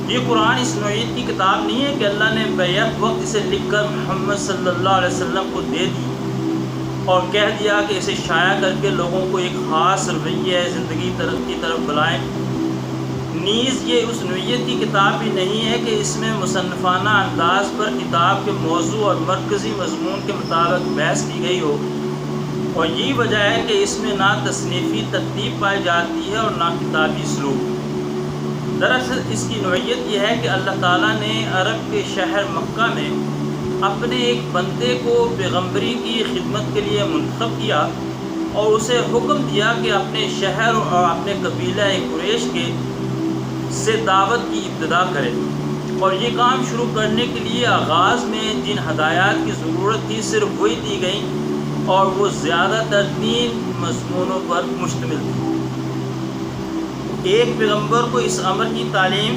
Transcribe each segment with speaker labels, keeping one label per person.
Speaker 1: یہ قرآن اس نوعیت کی کتاب نہیں ہے کہ اللہ نے بیک وقت اسے لکھ کر محمد صلی اللہ علیہ وسلم کو دے دی اور کہہ دیا کہ اسے شائع کر کے لوگوں کو ایک خاص رویہ زندگی کی طرف بلائیں۔ نیز یہ اس نوعیت کی کتاب بھی نہیں ہے کہ اس میں مصنفانہ انداز پر کتاب کے موضوع اور مرکزی مضمون کے مطابق بحث کی گئی ہو، اور یہی وجہ ہے کہ اس میں نہ تصنیفی ترتیب پائی جاتی ہے اور نہ کتابی اسلوب۔ دراصل اس کی نوعیت یہ ہے کہ اللہ تعالیٰ نے عرب کے شہر مکہ میں اپنے ایک بندے کو پیغمبری کی خدمت کے لیے منتخب کیا اور اسے حکم دیا کہ اپنے شہر اور اپنے قبیلہ قریش کے سے دعوت کی ابتدا کرے، اور یہ کام شروع کرنے کے لیے آغاز میں جن ہدایات کی ضرورت تھی صرف وہی دی گئیں، اور وہ زیادہ تر 3 مضمونوں پر مشتمل تھی۔ ایک پیغمبر کو اس امر کی تعلیم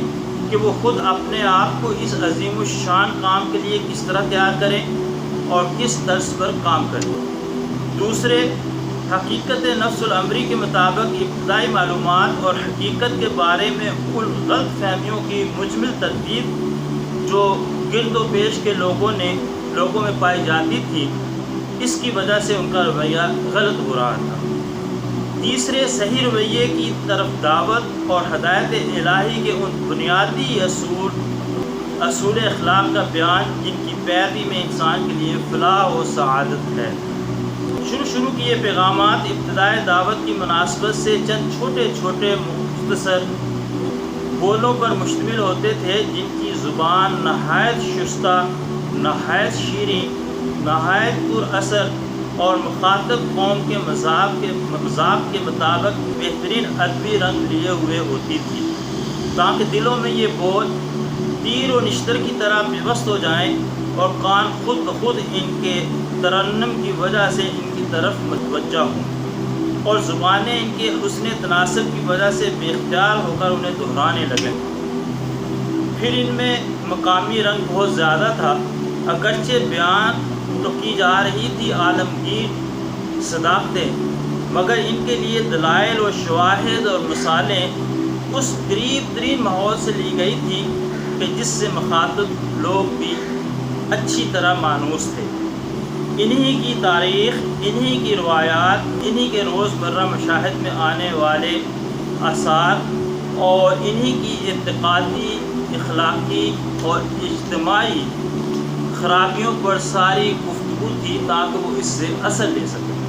Speaker 1: کہ وہ خود اپنے آپ کو اس عظیم الشان کام کے لیے کس طرح تیار کریں اور کس طرز پر کام کریں۔ دوسرے، حقیقت نفس الامری کے مطابق ابتدائی معلومات اور حقیقت کے بارے میں ان غلط فہمیوں کی مجمل تردید جو گرد و پیش کے لوگوں میں پائی جاتی تھی، اس کی وجہ سے ان کا رویہ غلط ہو رہا تھا۔ تیسرے، صحیح رویے کی طرف دعوت اور ہدایت الہی کے ان بنیادی اصول اخلاق کا بیان جن کی پیروی میں انسان کے لیے فلاح و سعادت ہے۔ شروع کی یہ پیغامات ابتدائی دعوت کی مناسبت سے چند چھوٹے چھوٹے مختصر بولوں پر مشتمل ہوتے تھے، جن کی زبان نہایت شستہ، نہایت شیریں، نہایت پر اثر اور مخاطب قوم کے مذاق کے مطابق بہترین ادبی رنگ لیے ہوئے ہوتی تھی، تاکہ دلوں میں یہ بول تیر و نشتر کی طرح پیوست ہو جائیں اور کان خود بخود ان کے ترنم کی وجہ سے ان کی طرف متوجہ ہوں، اور زبانیں ان کے حسن تناسب کی وجہ سے بے اختیار ہو کر انہیں دہرانے لگیں۔ پھر ان میں مقامی رنگ بہت زیادہ تھا، اگرچہ بیان تو کی جا رہی تھی عالمگیر صداقتیں، مگر ان کے لیے دلائل و شواہد اور مثالیں اس قریب ترین ماحول سے لی گئی تھی کہ جس سے مخاطب لوگ بھی اچھی طرح مانوس تھے۔ انہی کی تاریخ، انہی کی روایات، انہی کے روزمرہ مشاہد میں آنے والے آثار اور انہی کی اعتقادی، اخلاقی اور اجتماعی خرابیوں پر ساری گفتگو تھی تاکہ وہ اس سے اثر لے سکے۔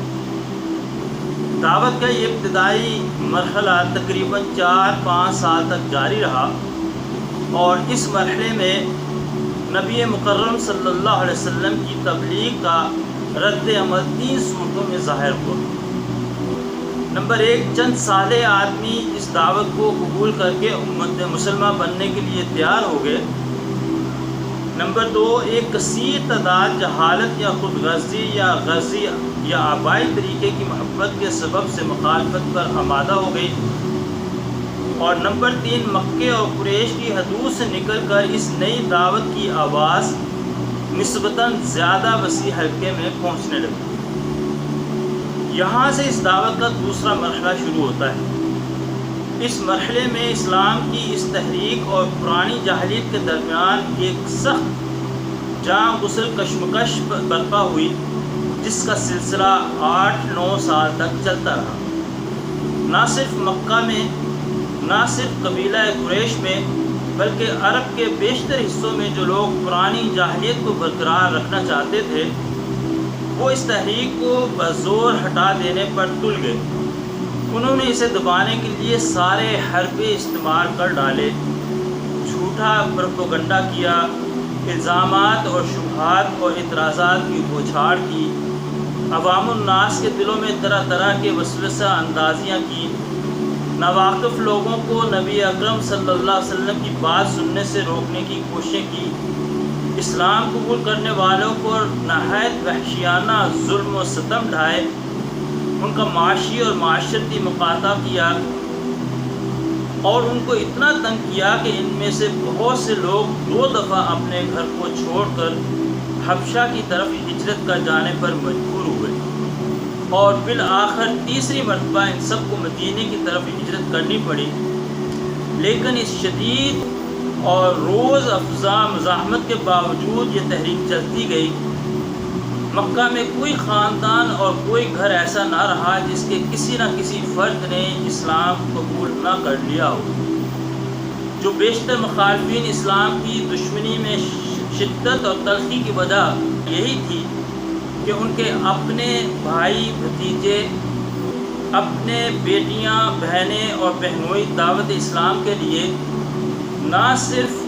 Speaker 1: دعوت کا یہ ابتدائی مرحلہ تقریباً 4-5 سال تک جاری رہا، اور اس مرحلے میں نبی مکرم صلی اللہ علیہ وسلم کی تبلیغ کا رد عمل 3 صورتوں میں ظاہر ہوا۔ نمبر 1، چند صالح آدمی اس دعوت کو قبول کر کے امت مسلمہ بننے کے لیے تیار ہو گئے۔ نمبر 2، ایک کثیر تعداد جہالت یا خود غرضی یا آبائی طریقے کی محبت کے سبب سے مخالفت پر آمادہ ہو گئی۔ اور نمبر 3، مکے اور قریش کی حدود سے نکل کر اس نئی دعوت کی آواز نسبتاً زیادہ وسیع حلقے میں پہنچنے لگی۔ یہاں سے اس دعوت کا دوسرا مرحلہ شروع ہوتا ہے۔ اس مرحلے میں اسلام کی اس تحریک اور پرانی جاہلیت کے درمیان ایک سخت جاں غسل کشمکش برپا ہوئی، جس کا سلسلہ 8-9 سال تک چلتا رہا۔ نہ صرف مکہ میں، نہ صرف قبیلہ قریش میں، بلکہ عرب کے بیشتر حصوں میں جو لوگ پرانی جاہلیت کو برقرار رکھنا چاہتے تھے، وہ اس تحریک کو بزور ہٹا دینے پر تل گئے۔ انہوں نے اسے دبانے کے لیے سارے حربے استعمال کر ڈالے، جھوٹا پروپیگنڈا کیا، الزامات اور شبہات اور اعتراضات کی بوچھاڑ کی، عوام الناس کے دلوں میں طرح طرح کے وسوسہ اندازیاں کی، ناواقف لوگوں کو نبی اکرم صلی اللہ علیہ وسلم کی بات سننے سے روکنے کی کوششیں کی، اسلام قبول کرنے والوں پر نہایت وحشیانہ ظلم و ستم ڈھائے، ان کا معاشی اور معاشرتی مقاطع کیا، اور ان کو اتنا تنگ کیا کہ ان میں سے بہت سے لوگ 2 دفعہ اپنے گھر کو چھوڑ کر حبشہ کی طرف ہجرت کر جانے پر مجبور ہوئے، اور بالآخر تیسری مرتبہ ان سب کو مدینے کی طرف ہجرت کرنی پڑی۔ لیکن اس شدید اور روز افزا مزاحمت کے باوجود یہ تحریک چلتی گئی۔ مکہ میں کوئی خاندان اور کوئی گھر ایسا نہ رہا جس کے کسی نہ کسی فرد نے اسلام قبول نہ کر لیا ہو۔ جو بیشتر مخالفین اسلام کی دشمنی میں شدت اور تلخی کی وجہ یہی تھی کہ ان کے اپنے بھائی بھتیجے، اپنے بیٹیاں بہنیں اور بہنوئی دعوت اسلام کے لیے نہ صرف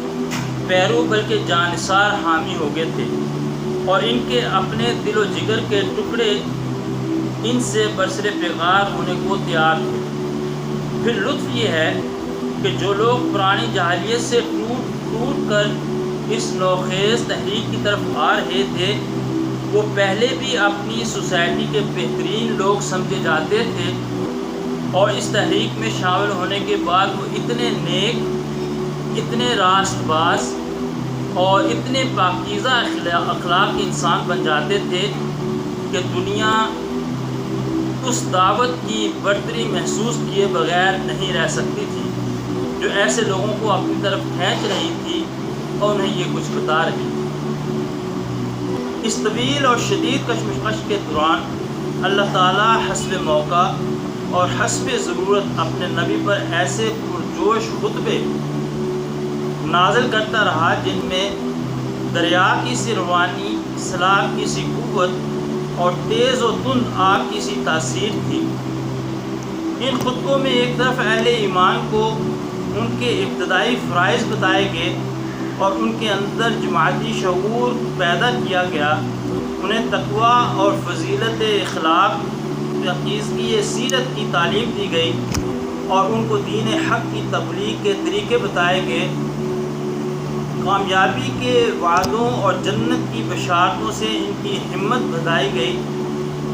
Speaker 1: پیرو بلکہ جانثار حامی ہو گئے تھے، اور ان کے اپنے دل و جگر کے ٹکڑے ان سے برسر پیغار ہونے کو تیار تھے۔ پھر لطف یہ ہے کہ جو لوگ پرانی جاہلیت سے ٹوٹ کر اس نوخیز تحریک کی طرف آ رہے تھے، وہ پہلے بھی اپنی سوسائٹی کے بہترین لوگ سمجھے جاتے تھے، اور اس تحریک میں شامل ہونے کے بعد وہ اتنے نیک، اتنے راست باز اور اتنے پاکیزہ اخلاق کے انسان بن جاتے تھے کہ دنیا اس دعوت کی برتری محسوس کیے بغیر نہیں رہ سکتی تھی جو ایسے لوگوں کو اپنی طرف کھینچ رہی تھی اور انہیں یہ کچھ بتا رہی تھی۔ اس طویل اور شدید کشمکش کے دوران اللہ تعالیٰ حسب موقع اور حسب ضرورت اپنے نبی پر ایسے پرجوش خطبے نازل کرتا رہا جن میں دریا کی سی روانی، سیلاب کی سی قوت اور تیز و تند آگ کی سی تاثیر تھی۔ ان خطبوں میں ایک طرف اہل ایمان کو ان کے ابتدائی فرائض بتائے گئے اور ان کے اندر جماعتی شعور پیدا کیا گیا، انہیں تقویٰ اور فضیلت اخلاق، پاکیزگی سیرت کی تعلیم دی گئی اور ان کو دین حق کی تبلیغ کے طریقے بتائے گئے۔ کامیابی کے وعدوں اور جنت کی بشارتوں سے ان کی ہمت بڑھائی گئی،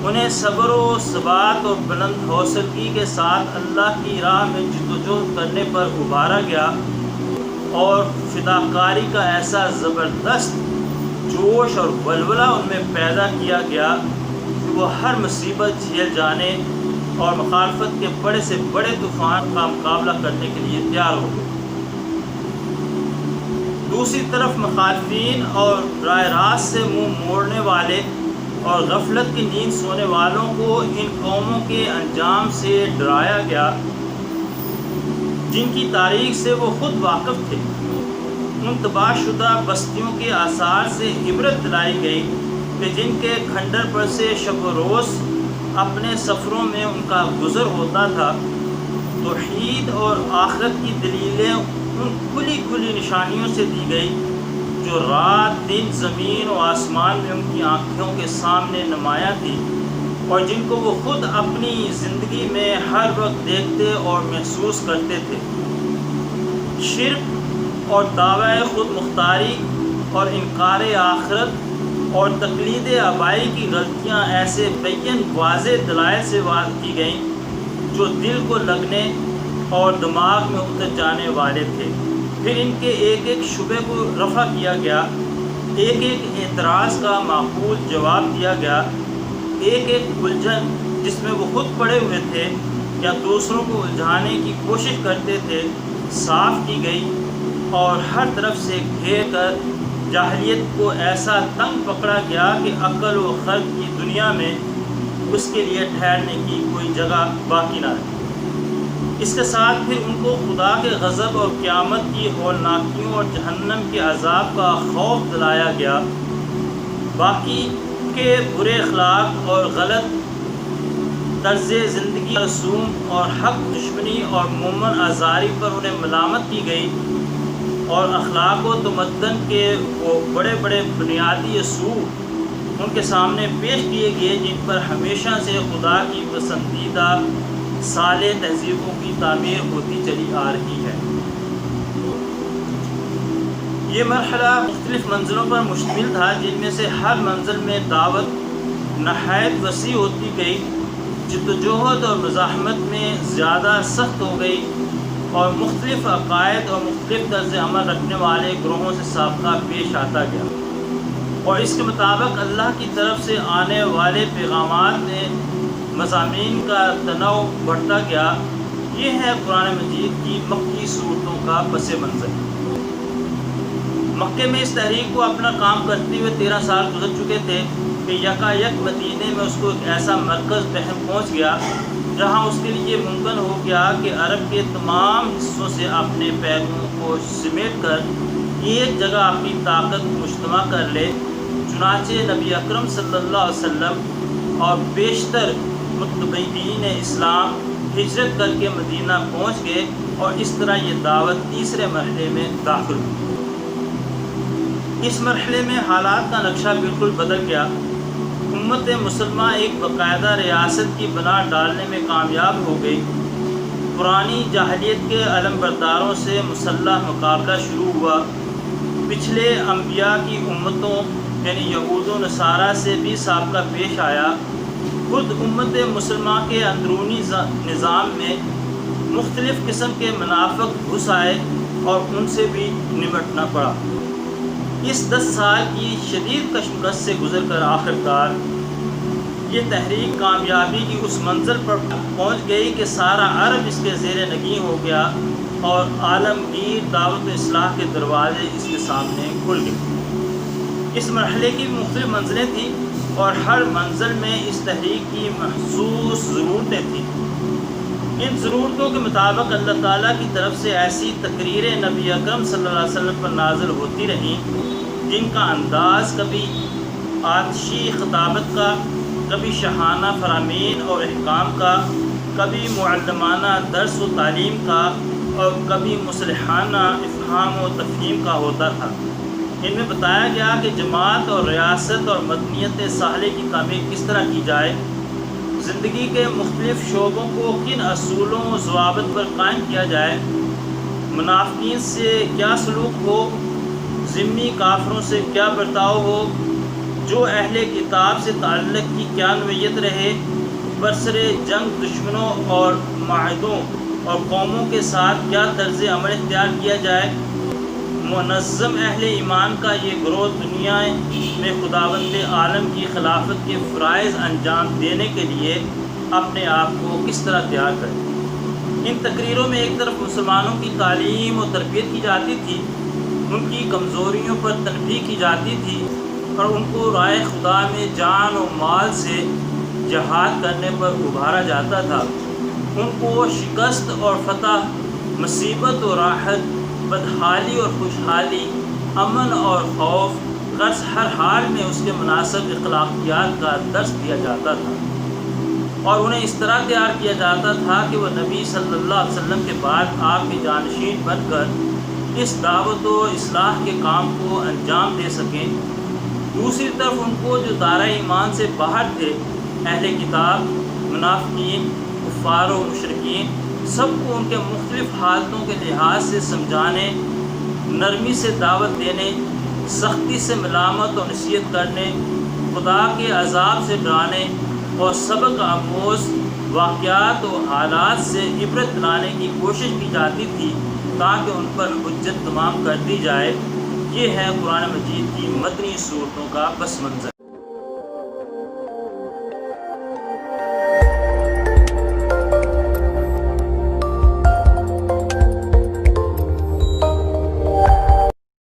Speaker 1: انہیں صبر و ثبات اور بلند حوصلگی کے ساتھ اللہ کی راہ میں جدوجہد کرنے پر ابھارا گیا، اور فداکاری کا ایسا زبردست جوش اور ولولہ ان میں پیدا کیا گیا کہ وہ ہر مصیبت جھیل جانے اور مخالفت کے بڑے سے بڑے طوفان کا مقابلہ کرنے کے لیے تیار ہو گئے۔ دوسری طرف مخالفین اور راہ راست سے منہ موڑنے والے اور غفلت کی نیند سونے والوں کو ان قوموں کے انجام سے ڈرایا گیا جن کی تاریخ سے وہ خود واقف تھے۔ ان تباہ شدہ بستیوں کے آثار سے عبرت دلائی گئی کہ جن کے کھنڈر پر سے شب و روز اپنے سفروں میں ان کا گزر ہوتا تھا۔ توحید اور آخرت کی دلیلیں ان کھلی کھلی نشانیوں سے دی گئی جو رات دن زمین و آسمان میں ان کی آنکھوں کے سامنے نمایاں تھی، اور جن کو وہ خود اپنی زندگی میں ہر وقت دیکھتے اور محسوس کرتے تھے۔ شرک اور دعوی خود مختاری اور انکار آخرت اور تقلید آبائی کی غلطیاں ایسے بین واضح دلائل سے واضح کی گئیں جو دل کو لگنے اور دماغ میں اتر جانے والے تھے۔ پھر ان کے ایک ایک شبہ کو رفع کیا گیا، ایک ایک اعتراض کا معقول جواب دیا گیا، ایک ایک الجھن جس میں وہ خود پڑے ہوئے تھے یا دوسروں کو الجھانے کی کوشش کرتے تھے صاف کی گئی، اور ہر طرف سے گھیر کر جاہلیت کو ایسا تنگ پکڑا گیا کہ عقل و خرد کی دنیا میں اس کے لیے ٹھہرنے کی کوئی جگہ باقی نہ رہی۔ اس کے ساتھ پھر ان کو خدا کے غضب اور قیامت کی ہولناکیوں اور جہنم کے عذاب کا خوف دلایا گیا۔ باقی کے برے اخلاق اور غلط طرز زندگی رسوم اور حق دشمنی اور مومن آزاری پر انہیں ملامت کی گئی، اور اخلاق و تمدن کے وہ بڑے بڑے بنیادی اصول ان کے سامنے پیش کیے گئے جن پر ہمیشہ سے خدا کی پسندیدہ صالح تہذیبوں کی تعمیر ہوتی چلی آ رہی ہے۔ یہ مرحلہ مختلف منزلوں پر مشتمل تھا جن میں سے ہر منزل میں دعوت نہایت وسیع ہوتی گئی، جدوجہد اور مزاحمت میں زیادہ سخت ہو گئی، اور مختلف عقائد اور مختلف طرز عمل رکھنے والے گروہوں سے سابقہ پیش آتا گیا، اور اس کے مطابق اللہ کی طرف سے آنے والے پیغامات میں مضامین کا تنوع بڑھتا گیا۔ یہ ہے قرآن مجید کی مکی صورتوں کا پس منظر۔ مکے میں اس تحریک کو اپنا کام کرتے ہوئے 13 سال گزر چکے تھے کہ یکا یک مدینے میں اس کو ایک ایسا مرکز بہم پہنچ گیا جہاں اس کے لیے ممکن ہو گیا کہ عرب کے تمام حصوں سے اپنے پیرووں کو سمیٹ کر ایک جگہ اپنی طاقت مجتمع کر لے۔ چنانچہ نبی اکرم صلی اللہ علیہ وسلم اور بیشتر متبعین اسلام ہجرت کر کے مدینہ پہنچ گئے اور اس طرح یہ دعوت تیسرے مرحلے میں داخل ہوئی۔ اس مرحلے میں حالات کا نقشہ بالکل بدل گیا۔ امت مسلمہ ایک باقاعدہ ریاست کی بنا ڈالنے میں کامیاب ہو گئی۔ پرانی جاہلیت کے علم برداروں سے مسلح مقابلہ شروع ہوا۔ پچھلے انبیاء کی امتوں یعنی یہود و نصارہ سے بھی سابقہ پیش آیا۔ خود امت مسلمہ کے اندرونی نظام میں مختلف قسم کے منافق گھس آئے اور ان سے بھی نمٹنا پڑا۔ اس 10 سال کی شدید کشمکش سے گزر کر آخرکار یہ تحریک کامیابی کی اس منزل پر پہنچ گئی کہ سارا عرب اس کے زیر نگیں ہو گیا اور عالمگیر دعوت و اصلاح کے دروازے اس کے سامنے کھل گئے۔ اس مرحلے کی مختلف منزلیں تھیں اور ہر منزل میں اس تحریک کی محسوس ضرورتیں تھیں۔ ان ضرورتوں کے مطابق اللہ تعالیٰ کی طرف سے ایسی تقریریں نبی اکرم صلی اللہ علیہ وسلم پر نازل ہوتی رہیں جن کا انداز کبھی آتشی خطابت کا، کبھی شاہانہ فرامین اور احکام کا، کبھی معلمانہ درس و تعلیم کا اور کبھی مصلحانہ افہام و تفہیم کا ہوتا تھا۔ ان میں بتایا گیا کہ جماعت اور ریاست اور مدنیت صالحہ کی تعمیر کس طرح کی جائے، زندگی کے مختلف شعبوں کو کن اصولوں و ضوابط پر قائم کیا جائے، منافقین سے کیا سلوک ہو، ذمی کافروں سے کیا برتاؤ ہو، جو اہل کتاب سے تعلق کی کیا نوعیت رہے، برسر جنگ دشمنوں اور معاہدوں اور قوموں کے ساتھ کیا طرز عمل اختیار کیا جائے۔ منظم اہل ایمان کا یہ گروہ دنیا میں خداوند عالم کی خلافت کے فرائض انجام دینے کے لیے اپنے آپ کو کس طرح تیار کرے۔ ان تقریروں میں ایک طرف مسلمانوں کی تعلیم و تربیت کی جاتی تھی، ان کی کمزوریوں پر تنبیہ کی جاتی تھی اور ان کو رائے خدا میں جان و مال سے جہاد کرنے پر ابھارا جاتا تھا۔ ان کو شکست اور فتح، مصیبت و راحت، بدحالی اور خوشحالی، امن اور خوف، غرض ہر حال میں اس کے مناسب اخلاقیات کا درس دیا جاتا تھا اور انہیں اس طرح تیار کیا جاتا تھا کہ وہ نبی صلی اللہ علیہ وسلم کے بعد آپ کے جانشین بن کر اس دعوت و اصلاح کے کام کو انجام دے سکیں۔ دوسری طرف ان کو جو دائرہ ایمان سے باہر تھے، اہل کتاب، منافقین، کفار و مشرکین، سب کو ان کے مختلف حالتوں کے لحاظ سے سمجھانے، نرمی سے دعوت دینے، سختی سے ملامت و نصیحت کرنے، خدا کے عذاب سے ڈرانے اور سبق آموز واقعات و حالات سے عبرت دلانے کی کوشش کی جاتی تھی تاکہ ان پر حجت تمام کر دی جائے۔ یہ ہے قرآن مجید کی مدنی صورتوں کا پس منظر۔